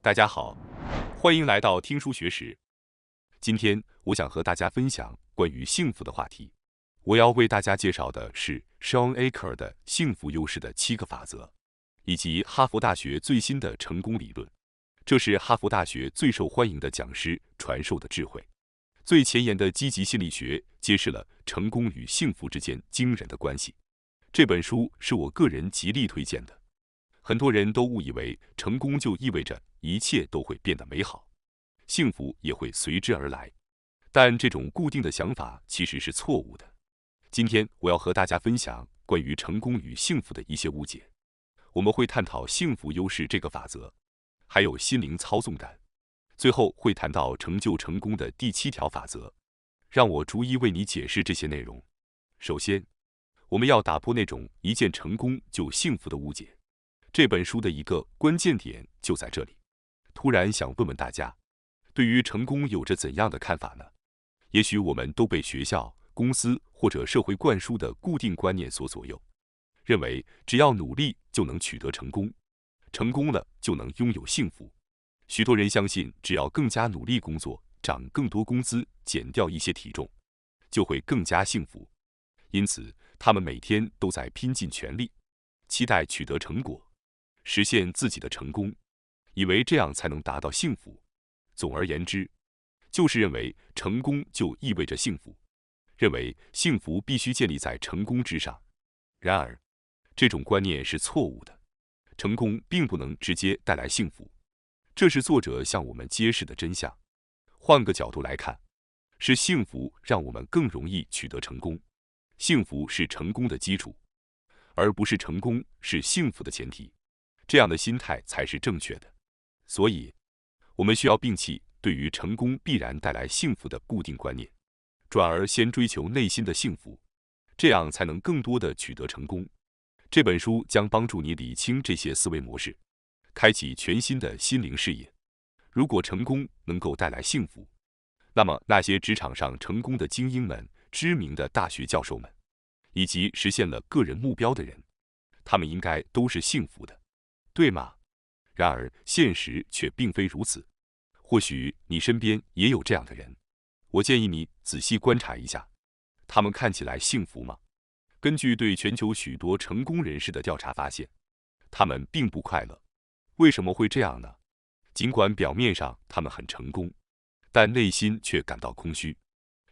大家好，欢迎来到听书学史。今天我想和大家分享关于幸福的话题。我要为大家介绍的是 Shawn Achor 的幸福优势的7个法则，以及哈佛大学最新的成功理论。这是哈佛大学最受欢迎的讲师传授的智慧。最前沿的积极心理学揭示了成功与幸福之间惊人的关系。这本书是我个人极力推荐的。很多人都误以为成功就意味着一切都会变得美好，幸福也会随之而来。但这种固定的想法其实是错误的。今天我要和大家分享关于成功与幸福的一些误解。我们会探讨幸福优势这个法则，还有心灵操纵感。最后会谈到成就成功的第7条法则。让我逐一为你解释这些内容。首先，我们要打破那种一见成功就幸福的误解。这本书的一个关键点就在这里。突然想问问大家，对于成功有着怎样的看法呢？也许我们都被学校、公司或者社会灌输的固定观念所左右，认为只要努力就能取得成功，成功了就能拥有幸福。许多人相信，只要更加努力工作，涨更多工资，减掉一些体重，就会更加幸福。因此，他们每天都在拼尽全力，期待取得成果，实现自己的成功，以为这样才能达到幸福。总而言之，就是认为成功就意味着幸福，认为幸福必须建立在成功之上。然而，这种观念是错误的。成功并不能直接带来幸福，这是作者向我们揭示的真相。换个角度来看，是幸福让我们更容易取得成功。幸福是成功的基础，而不是成功是幸福的前提。这样的心态才是正确的。所以，我们需要摒弃对于成功必然带来幸福的固定观念，转而先追求内心的幸福，这样才能更多的取得成功。这本书将帮助你理清这些思维模式，开启全新的心灵视野。如果成功能够带来幸福，那么那些职场上成功的精英们、知名的大学教授们，以及实现了个人目标的人，他们应该都是幸福的，对吗？然而，现实却并非如此。或许你身边也有这样的人，我建议你仔细观察一下，他们看起来幸福吗？根据对全球许多成功人士的调查发现，他们并不快乐。为什么会这样呢？尽管表面上他们很成功，但内心却感到空虚。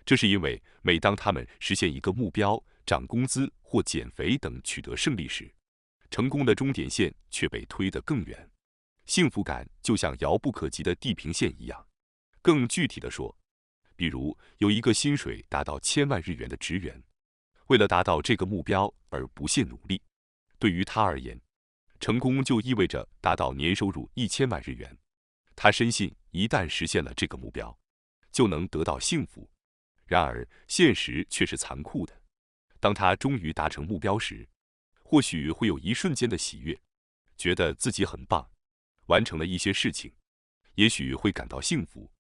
这是因为每当他们实现一个目标，涨工资或减肥等取得胜利时，成功的终点线却被推得更远。幸福感就像遥不可及的地平线一样。更具体的说，比如有一个薪水达到1000万日元的职员，为了达到这个目标而不懈努力。对于他而言，成功就意味着达到年收入1000万日元。他深信一旦实现了这个目标，就能得到幸福。然而，现实却是残酷的。当他终于达成目标时，或许会有一瞬间的喜悦，觉得自己很棒，完成了一些事情，也许会感到幸福，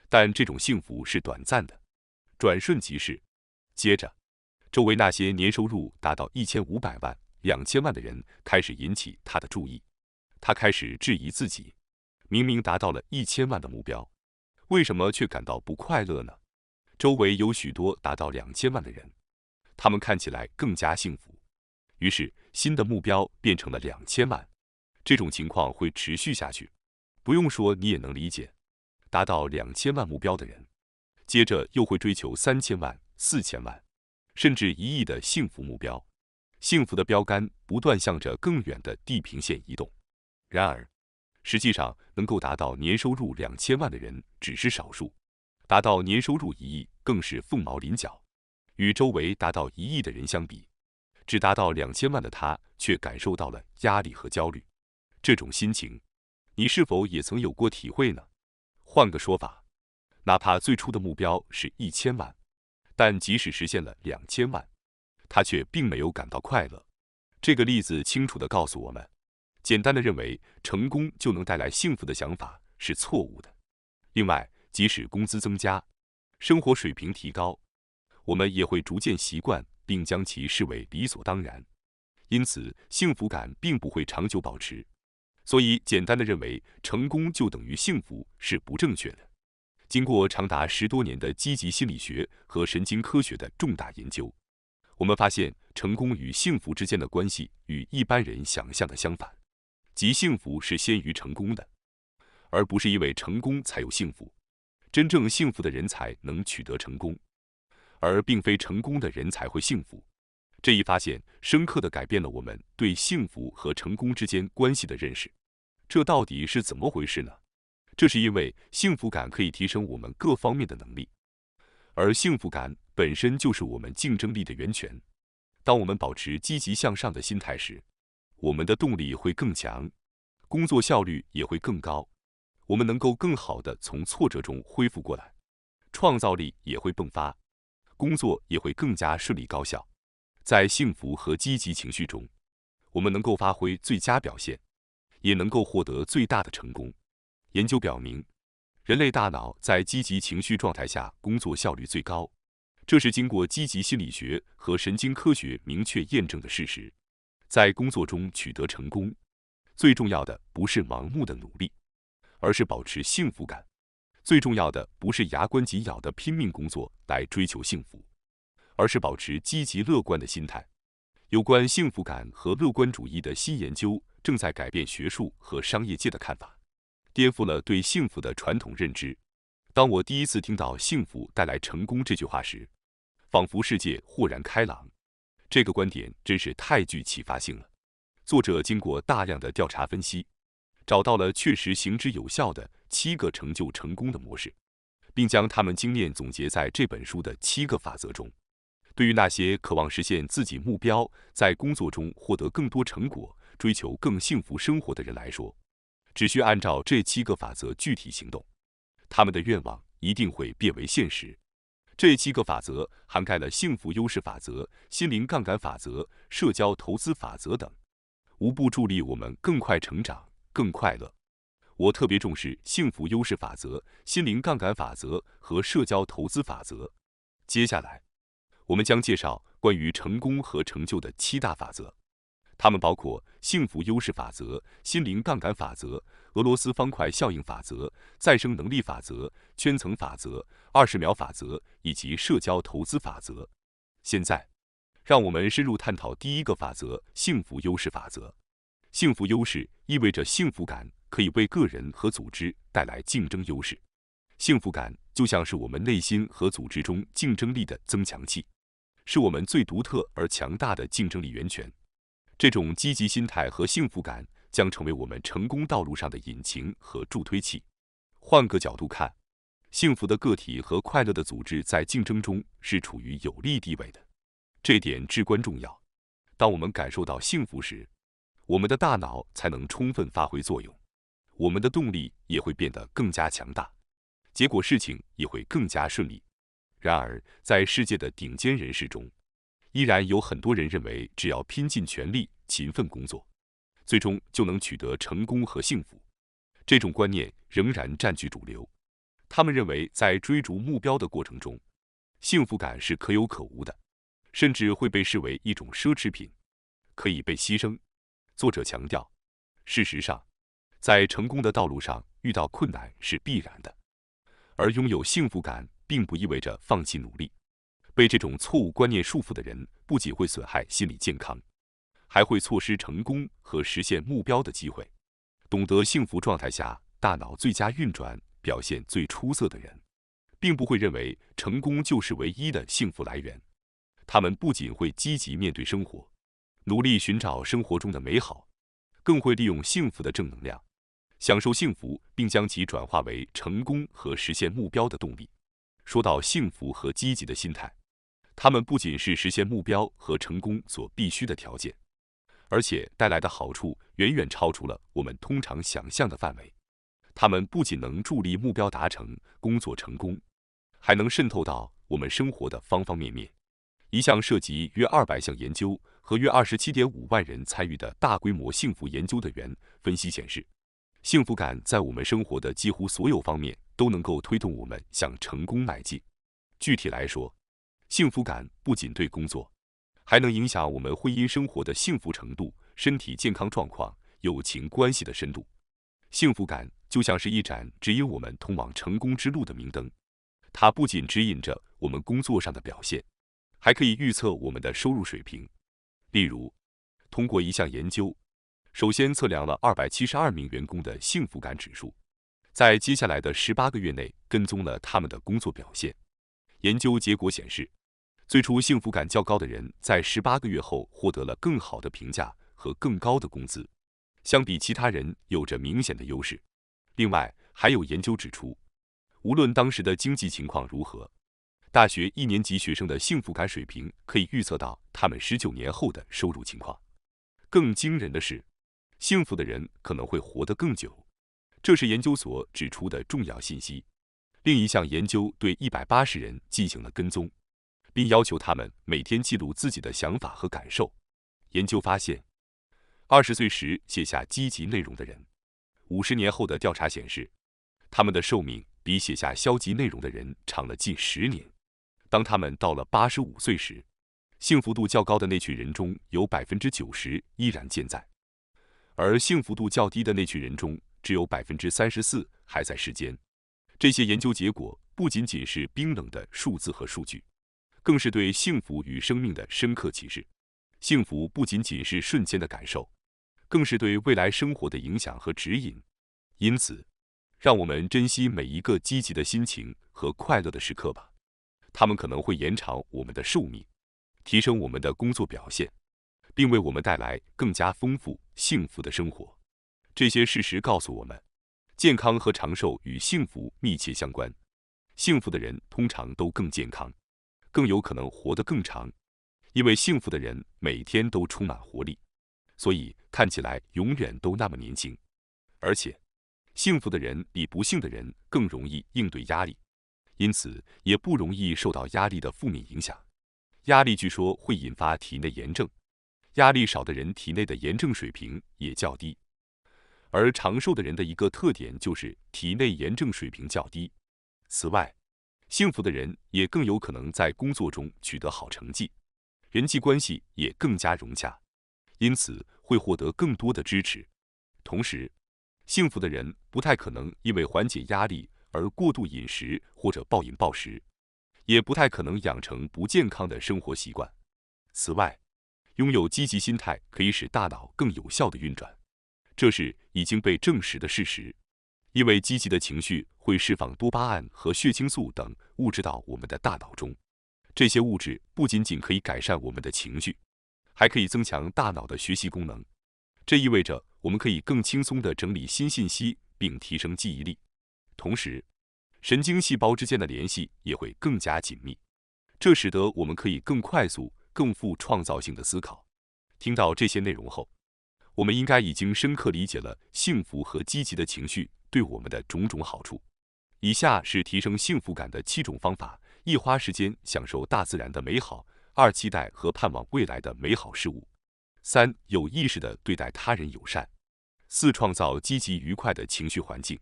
但这种幸福是短暂的，转瞬即逝。接着，周围那些年收入达到1500万、2000万的人开始引起他的注意。他开始质疑自己，明明达到了1000万的目标，为什么却感到不快乐呢？周围有许多达到2000万的人，他们看起来更加幸福。于是，新的目标变成了2000万。这种情况会持续下去。不用说，你也能理解。达到2000万目标的人，接着又会追求3000万、4000万，甚至1亿的幸福目标。幸福的标杆不断向着更远的地平线移动。然而，实际上能够达到年收入2000万的人只是少数，达到年收入1亿更是凤毛麟角。与周围达到1亿的人相比，只达到2000万的他却感受到了压力和焦虑。这种心情，你是否也曾有过体会呢？换个说法，哪怕最初的目标是1000万，但即使实现了2000万，他却并没有感到快乐。这个例子清楚地告诉我们，简单的认为成功就能带来幸福的想法是错误的。另外，即使工资增加，生活水平提高，我们也会逐渐习惯并将其视为理所当然。因此，幸福感并不会长久保持。所以，简单的认为成功就等于幸福是不正确的。经过长达10多年的积极心理学和神经科学的重大研究，我们发现成功与幸福之间的关系与一般人想象的相反，即幸福是先于成功的，而不是因为成功才有幸福。真正幸福的人才能取得成功，而并非成功的人才会幸福。这一发现深刻地改变了我们对幸福和成功之间关系的认识。这到底是怎么回事呢？这是因为幸福感可以提升我们各方面的能力，而幸福感本身就是我们竞争力的源泉。当我们保持积极向上的心态时，我们的动力会更强，工作效率也会更高，我们能够更好地从挫折中恢复过来，创造力也会迸发，工作也会更加顺利高效。在幸福和积极情绪中，我们能够发挥最佳表现，也能够获得最大的成功。研究表明，人类大脑在积极情绪状态下工作效率最高，这是经过积极心理学和神经科学明确验证的事实。在工作中取得成功，最重要的不是盲目的努力，而是保持幸福感。最重要的不是牙关紧咬的拼命工作来追求幸福，而是保持积极乐观的心态。有关幸福感和乐观主义的新研究正在改变学术和商业界的看法，颠覆了对幸福的传统认知。当我第一次听到幸福带来成功这句话时，仿佛世界豁然开朗。这个观点真是太具启发性了。作者经过大量的调查分析，找到了确实行之有效的7个成就成功的模式，并将它们精炼总结在这本书的7个法则中。对于那些渴望实现自己目标，在工作中获得更多成果，追求更幸福生活的人来说，只需按照这7个法则具体行动，他们的愿望一定会变为现实。这7个法则涵盖了幸福优势法则、心灵杠杆法则、社交投资法则等，无不助力我们更快成长、更快乐。我特别重视幸福优势法则、心灵杠杆法则和社交投资法则。接下来，我们将介绍关于成功和成就的7大法则，它们包括幸福优势法则、心灵杠杆法则、俄罗斯方块效应法则、再生能力法则、圈层法则、20秒法则以及社交投资法则。现在，让我们深入探讨第1个法则——幸福优势法则。幸福优势意味着幸福感可以为个人和组织带来竞争优势。幸福感就像是我们内心和组织中竞争力的增强器，是我们最独特而强大的竞争力源泉。这种积极心态和幸福感将成为我们成功道路上的引擎和助推器。换个角度看，幸福的个体和快乐的组织在竞争中是处于有利地位的，这点至关重要。当我们感受到幸福时，我们的大脑才能充分发挥作用，我们的动力也会变得更加强大，结果事情也会更加顺利。然而，在世界的顶尖人士中，依然有很多人认为只要拼尽全力、勤奋工作，最终就能取得成功和幸福。这种观念仍然占据主流。他们认为，在追逐目标的过程中，幸福感是可有可无的，甚至会被视为一种奢侈品，可以被牺牲。作者强调，事实上，在成功的道路上遇到困难是必然的，而拥有幸福感并不意味着放弃努力。被这种错误观念束缚的人，不仅会损害心理健康，还会错失成功和实现目标的机会。懂得幸福状态下大脑最佳运转、表现最出色的人，并不会认为成功就是唯一的幸福来源。他们不仅会积极面对生活，努力寻找生活中的美好，更会利用幸福的正能量，享受幸福，并将其转化为成功和实现目标的动力。说到幸福和积极的心态，它们不仅是实现目标和成功所必须的条件，而且带来的好处远远超出了我们通常想象的范围。它们不仅能助力目标达成、工作成功，还能渗透到我们生活的方方面面。一项涉及约200项研究和约27.5万人参与的大规模幸福研究的分析显示，幸福感在我们生活的几乎所有方面都能够推动我们向成功迈进。具体来说，幸福感不仅对工作，还能影响我们婚姻生活的幸福程度、身体健康状况、友情关系的深度。幸福感就像是一盏指引我们通往成功之路的明灯，它不仅指引着我们工作上的表现，还可以预测我们的收入水平。例如，通过一项研究，首先测量了272名员工的幸福感指数，在接下来的18个月内跟踪了他们的工作表现。研究结果显示，最初幸福感较高的人在18个月后获得了更好的评价和更高的工资，相比其他人有着明显的优势。另外，还有研究指出，无论当时的经济情况如何，大学1年级学生的幸福感水平可以预测到他们19年后的收入情况。更惊人的是，幸福的人可能会活得更久，这是研究所指出的重要信息。另一项研究对180人进行了跟踪，并要求他们每天记录自己的想法和感受。研究发现，20岁时写下积极内容的人，50年后的调查显示，他们的寿命比写下消极内容的人长了近10年。当他们到了85岁时，幸福度较高的那群人中有90%依然健在，而幸福度较低的那群人中只有34%还在世间。这些研究结果不仅仅是冰冷的数字和数据，更是对幸福与生命的深刻启示。幸福不仅仅是瞬间的感受，更是对未来生活的影响和指引。因此，让我们珍惜每一个积极的心情和快乐的时刻吧，它们可能会延长我们的寿命，提升我们的工作表现，并为我们带来更加丰富、幸福的生活。这些事实告诉我们，健康和长寿与幸福密切相关。幸福的人通常都更健康，更有可能活得更长，因为幸福的人每天都充满活力，所以看起来永远都那么年轻。而且，幸福的人比不幸的人更容易应对压力，因此也不容易受到压力的负面影响。压力据说会引发体内炎症，压力少的人体内的炎症水平也较低。而长寿的人的一个特点就是体内炎症水平较低。此外，幸福的人也更有可能在工作中取得好成绩，人际关系也更加融洽，因此会获得更多的支持。同时，幸福的人不太可能因为缓解压力而过度饮食或者暴饮暴食，也不太可能养成不健康的生活习惯。此外，拥有积极心态可以使大脑更有效地运转，这是已经被证实的事实。因为积极的情绪会释放多巴胺和血清素等物质到我们的大脑中，这些物质不仅仅可以改善我们的情绪，还可以增强大脑的学习功能。这意味着我们可以更轻松地整理新信息并提升记忆力，同时，神经细胞之间的联系也会更加紧密，这使得我们可以更快速、更富创造性的思考。听到这些内容后，我们应该已经深刻理解了幸福和积极的情绪对我们的种种好处。以下是提升幸福感的7种方法：1、花时间享受大自然的美好；2、期待和盼望未来的美好事物；3、有意识地对待他人友善；4、创造积极愉快的情绪环境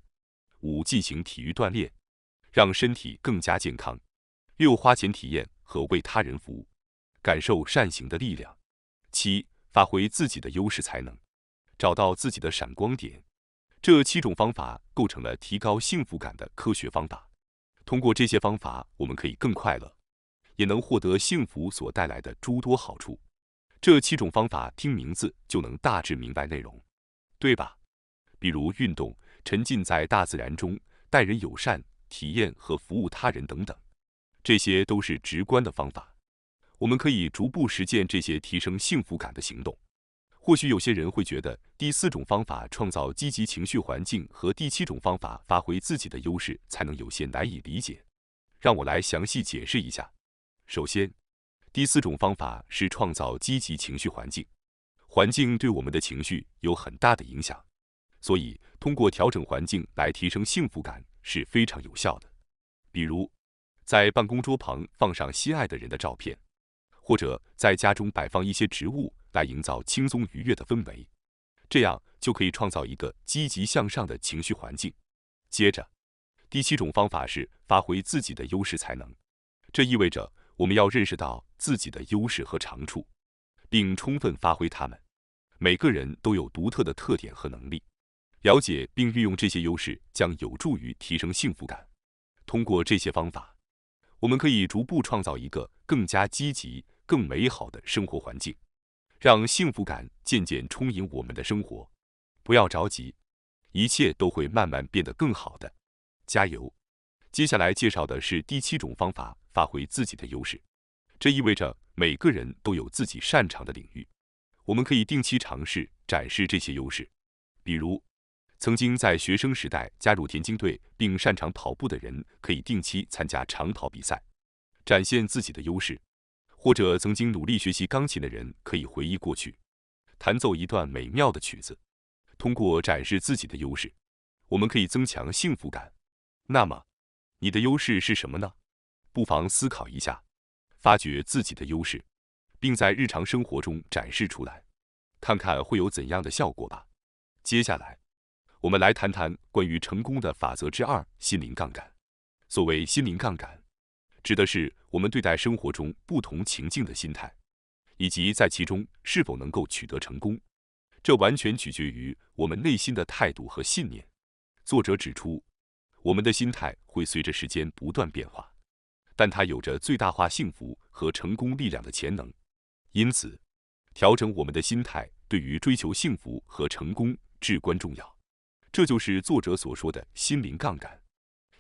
；5、进行体育锻炼，让身体更加健康；6、花钱体验和为他人服务，感受善行的力量；7、发挥自己的优势才能，找到自己的闪光点。这7种方法构成了提高幸福感的科学方法。通过这些方法，我们可以更快乐，也能获得幸福所带来的诸多好处。这7种方法听名字就能大致明白内容，对吧？比如运动、沉浸在大自然中、待人友善、体验和服务他人等等，这些都是直观的方法。我们可以逐步实践这些提升幸福感的行动。或许有些人会觉得第4种方法创造积极情绪环境和第7种方法发挥自己的优势才能有些难以理解，让我来详细解释一下。首先，第4种方法是创造积极情绪环境。环境对我们的情绪有很大的影响，所以通过调整环境来提升幸福感是非常有效的。比如，在办公桌旁放上心爱的人的照片，或者在家中摆放一些植物来营造轻松愉悦的氛围，这样就可以创造一个积极向上的情绪环境。接着，第7种方法是发挥自己的优势才能。这意味着我们要认识到自己的优势和长处，并充分发挥它们。每个人都有独特的特点和能力，了解并运用这些优势将有助于提升幸福感。通过这些方法，我们可以逐步创造一个更加积极、更美好的生活环境，让幸福感渐渐充盈我们的生活。不要着急，一切都会慢慢变得更好的。加油！接下来介绍的是第7种方法，发挥自己的优势。这意味着每个人都有自己擅长的领域，我们可以定期尝试展示这些优势。比如，曾经在学生时代加入田径队并擅长跑步的人，可以定期参加长跑比赛，展现自己的优势；或者曾经努力学习钢琴的人，可以回忆过去，弹奏一段美妙的曲子。通过展示自己的优势，我们可以增强幸福感。那么，你的优势是什么呢？不妨思考一下，发掘自己的优势，并在日常生活中展示出来，看看会有怎样的效果吧。接下来，我们来谈谈关于成功的法则之2：心灵杠杆。所谓心灵杠杆，指的是我们对待生活中不同情境的心态，以及在其中是否能够取得成功。这完全取决于我们内心的态度和信念。作者指出，我们的心态会随着时间不断变化，但它有着最大化幸福和成功力量的潜能。因此，调整我们的心态对于追求幸福和成功至关重要。这就是作者所说的心灵杠杆。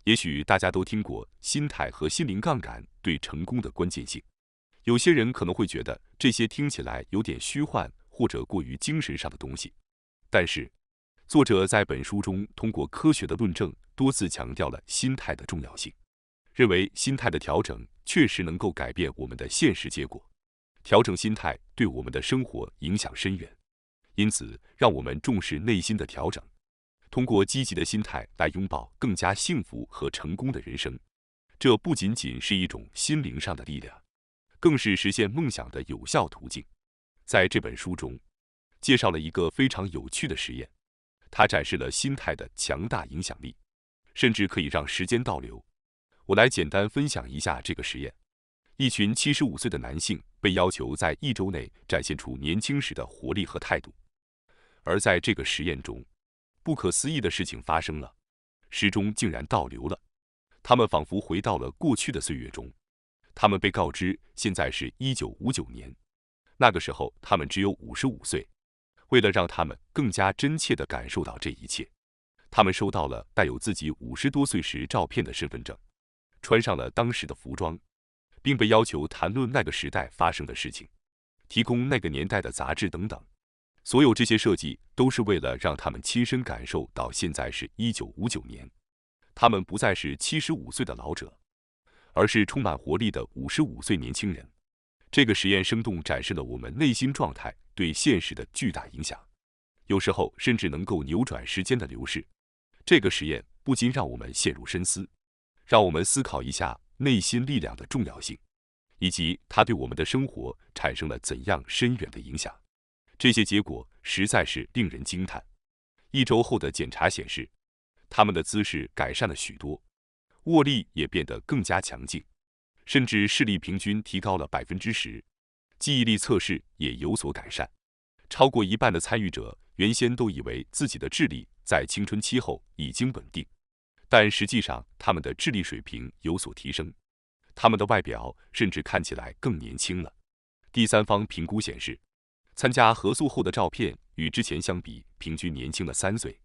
也许大家都听过心态和心灵杠杆对成功的关键性。有些人可能会觉得这些听起来有点虚幻或者过于精神上的东西，但是作者在本书中通过科学的论证，多次强调了心态的重要性，认为心态的调整确实能够改变我们的现实结果。调整心态对我们的生活影响深远，因此让我们重视内心的调整，通过积极的心态来拥抱更加幸福和成功的人生。这不仅仅是一种心灵上的力量，更是实现梦想的有效途径。在这本书中，介绍了一个非常有趣的实验，它展示了心态的强大影响力，甚至可以让时间倒流。我来简单分享一下这个实验。一群75岁的男性被要求在1周内展现出年轻时的活力和态度，而在这个实验中，不可思议的事情发生了，时钟竟然倒流了，他们仿佛回到了过去的岁月中。他们被告知现在是1959年，那个时候他们只有55岁。为了让他们更加真切地感受到这一切，他们收到了带有自己50多岁时照片的身份证，穿上了当时的服装，并被要求谈论那个时代发生的事情，提供那个年代的杂志等等。所有这些设计都是为了让他们亲身感受到现在是1959年，他们不再是75岁的老者，而是充满活力的55岁年轻人。这个实验生动展示了我们内心状态对现实的巨大影响，有时候甚至能够扭转时间的流逝。这个实验不仅让我们陷入深思，让我们思考一下内心力量的重要性，以及它对我们的生活产生了怎样深远的影响。这些结果实在是令人惊叹。1周后的检查显示，他们的姿势改善了许多，握力也变得更加强劲，甚至视力平均提高了10%，记忆力测试也有所改善。超过一半的参与者原先都以为自己的智力在青春期后已经稳定，但实际上他们的智力水平有所提升，他们的外表甚至看起来更年轻了。第三方评估显示，参加合宿后的照片与之前相比，平均年轻了3岁。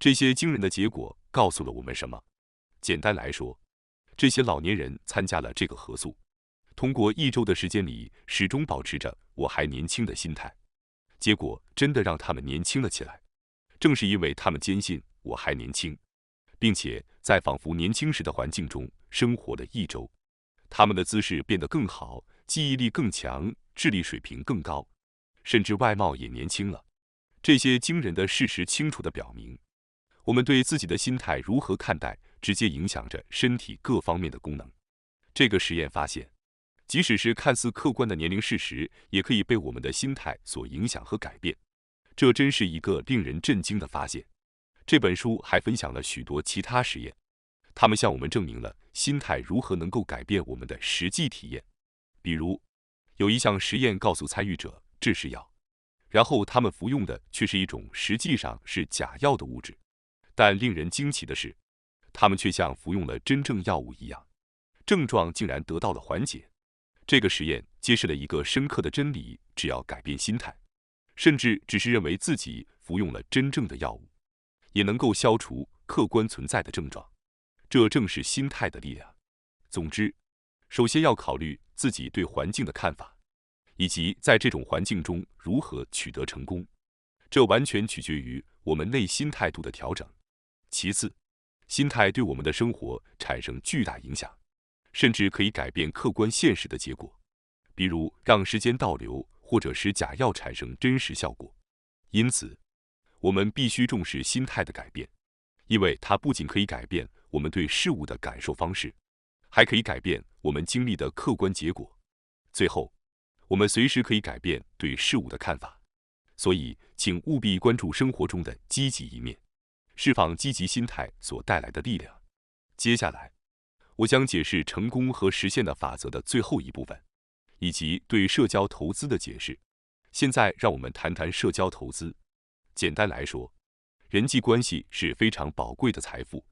这些惊人的结果告诉了我们什么？简单来说，这些老年人参加了这个合宿，通过1周的时间里，始终保持着我还年轻的心态。结果真的让他们年轻了起来。正是因为他们坚信我还年轻，并且在仿佛年轻时的环境中生活了1周，他们的姿势变得更好，记忆力更强，智力水平更高，甚至外貌也年轻了。这些惊人的事实清楚地表明，我们对自己的心态如何看待，直接影响着身体各方面的功能。这个实验发现，即使是看似客观的年龄事实，也可以被我们的心态所影响和改变。这真是一个令人震惊的发现。这本书还分享了许多其他实验，他们向我们证明了心态如何能够改变我们的实际体验。比如，有一项实验告诉参与者，这是要然后他们服用的却是一种实际上是假药的物质。但令人惊奇的是，他们却像服用了真正药物一样，症状竟然得到了缓解。这个实验揭示了一个深刻的真理：只要改变心态，甚至只是认为自己服用了真正的药物，也能够消除客观存在的症状。这正是心态的力量。总之，首先要考虑自己对环境的看法，以及在这种环境中如何取得成功。这完全取决于我们内心态度的调整。其次，心态对我们的生活产生巨大影响，甚至可以改变客观现实的结果，比如让时间倒流，或者使假药产生真实效果。因此，我们必须重视心态的改变，因为它不仅可以改变我们对事物的感受方式，还可以改变我们经历的客观结果。最后，我们随时可以改变对事物的看法，所以请务必关注生活中的积极一面，释放积极心态所带来的力量。接下来，我将解释成功和实现的法则的最后一部分，以及对社交投资的解释。现在，让我们谈谈社交投资。简单来说，人际关系是非常宝贵的财富，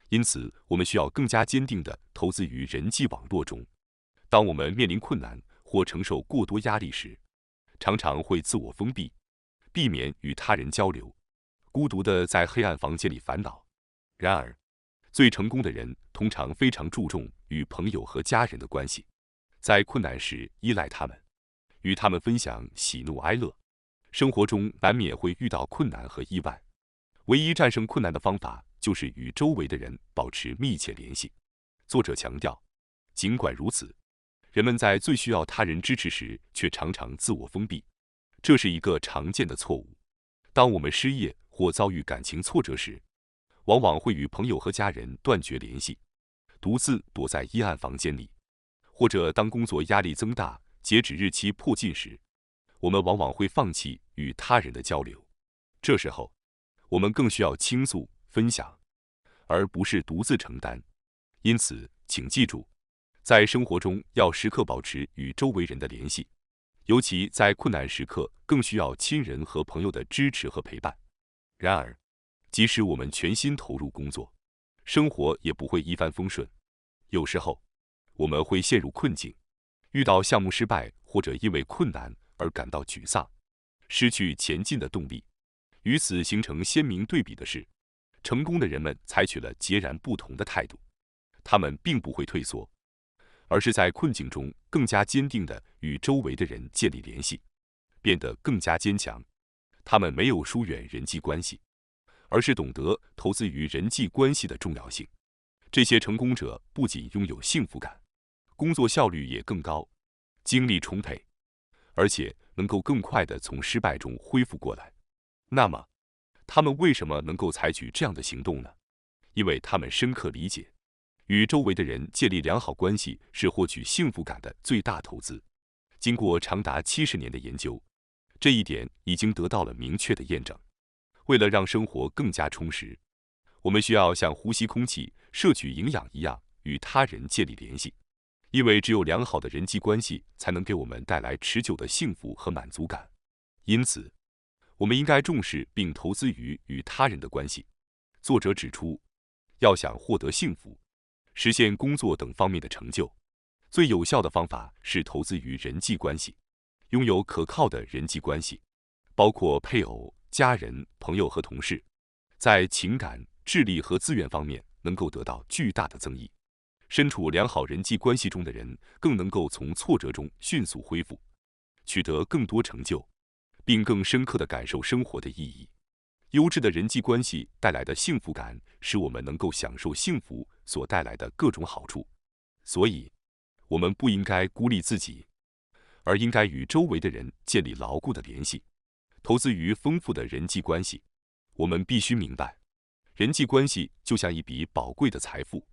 因此我们需要更加坚定地投资于人际网络中。当我们面临困难或承受过多压力时，常常会自我封闭，避免与他人交流，孤独地在黑暗房间里烦恼。然而，最成功的人通常非常注重与朋友和家人的关系，在困难时依赖他们，与他们分享喜怒哀乐。生活中难免会遇到困难和意外，唯一战胜困难的方法就是与周围的人保持密切联系。作者强调，尽管如此，人们在最需要他人支持时却常常自我封闭，这是一个常见的错误。当我们失业或遭遇感情挫折时，往往会与朋友和家人断绝联系，独自躲在阴暗房间里；或者当工作压力增大、截止日期迫近时，我们往往会放弃与他人的交流。这时候，我们更需要倾诉、分享，而不是独自承担。因此，请记住，在生活中要时刻保持与周围人的联系，尤其在困难时刻，更需要亲人和朋友的支持和陪伴。然而，即使我们全心投入工作，生活也不会一帆风顺。有时候，我们会陷入困境，遇到项目失败，或者因为困难而感到沮丧，失去前进的动力。与此形成鲜明对比的是，成功的人们采取了截然不同的态度。他们并不会退缩，而是在困境中更加坚定地与周围的人建立联系，变得更加坚强。他们没有疏远人际关系，而是懂得投资于人际关系的重要性。这些成功者不仅拥有幸福感，工作效率也更高，精力充沛，而且能够更快地从失败中恢复过来。那么，他们为什么能够采取这样的行动呢？因为他们深刻理解，与周围的人建立良好关系是获取幸福感的最大投资。经过长达70年的研究，这一点已经得到了明确的验证。为了让生活更加充实，我们需要像呼吸空气、摄取营养一样与他人建立联系，因为只有良好的人际关系才能给我们带来持久的幸福和满足感。因此，我们应该重视并投资于与他人的关系。作者指出，要想获得幸福，实现工作等方面的成就，最有效的方法是投资于人际关系。拥有可靠的人际关系，包括配偶、家人、朋友和同事，在情感、智力和资源方面能够得到巨大的增益。身处良好人际关系中的人，更能够从挫折中迅速恢复，取得更多成就，并更深刻地感受生活的意义。优质的人际关系带来的幸福感，使我们能够享受幸福所带来的各种好处。所以，我们不应该孤立自己，而应该与周围的人建立牢固的联系，投资于丰富的人际关系。我们必须明白，人际关系就像一笔宝贵的财富，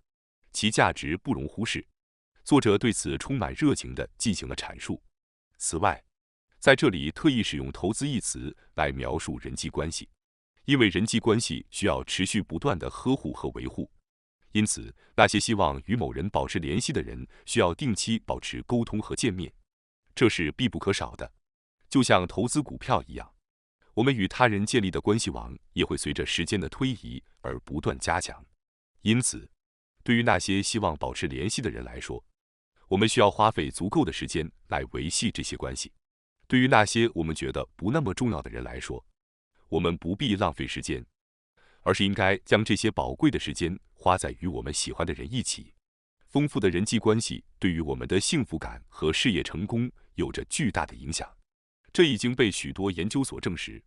其价值不容忽视。作者对此充满热情地进行了阐述。此外，在这里特意使用投资一词来描述人际关系，因为人际关系需要持续不断的呵护和维护。因此，那些希望与某人保持联系的人，需要定期保持沟通和见面，这是必不可少的，就像投资股票一样。我们与他人建立的关系网也会随着时间的推移而不断加强。因此，对于那些希望保持联系的人来说，我们需要花费足够的时间来维系这些关系。对于那些我们觉得不那么重要的人来说，我们不必浪费时间，而是应该将这些宝贵的时间花在与我们喜欢的人一起。丰富的人际关系对于我们的幸福感和事业成功有着巨大的影响，这已经被许多研究所证实。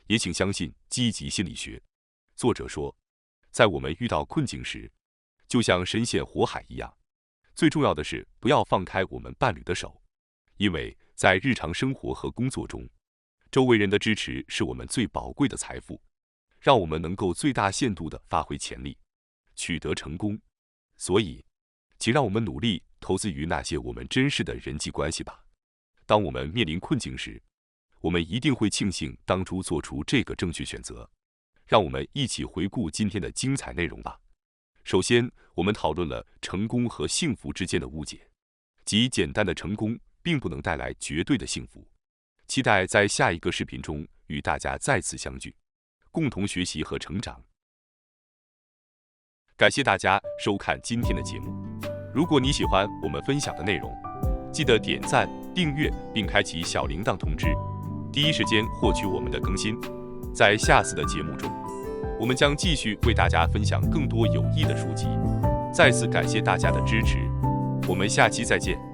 也请相信积极心理学。作者说，在我们遇到困境时，就像深陷火海一样，最重要的是不要放开我们伴侣的手，因为在日常生活和工作中，周围人的支持是我们最宝贵的财富，让我们能够最大限度地发挥潜力，取得成功。所以，请让我们努力投资于那些我们珍视的人际关系吧。当我们面临困境时，我们一定会庆幸当初做出这个正确选择。让我们一起回顾今天的精彩内容吧。首先，我们讨论了成功和幸福之间的误解，即简单的成功并不能带来绝对的幸福。期待在下一个视频中与大家再次相聚，共同学习和成长。感谢大家收看今天的节目。如果你喜欢我们分享的内容，记得点赞、订阅并开启小铃铛通知，第一时间获取我们的更新。在下次的节目中，我们将继续为大家分享更多有益的书籍。再次感谢大家的支持，我们下期再见。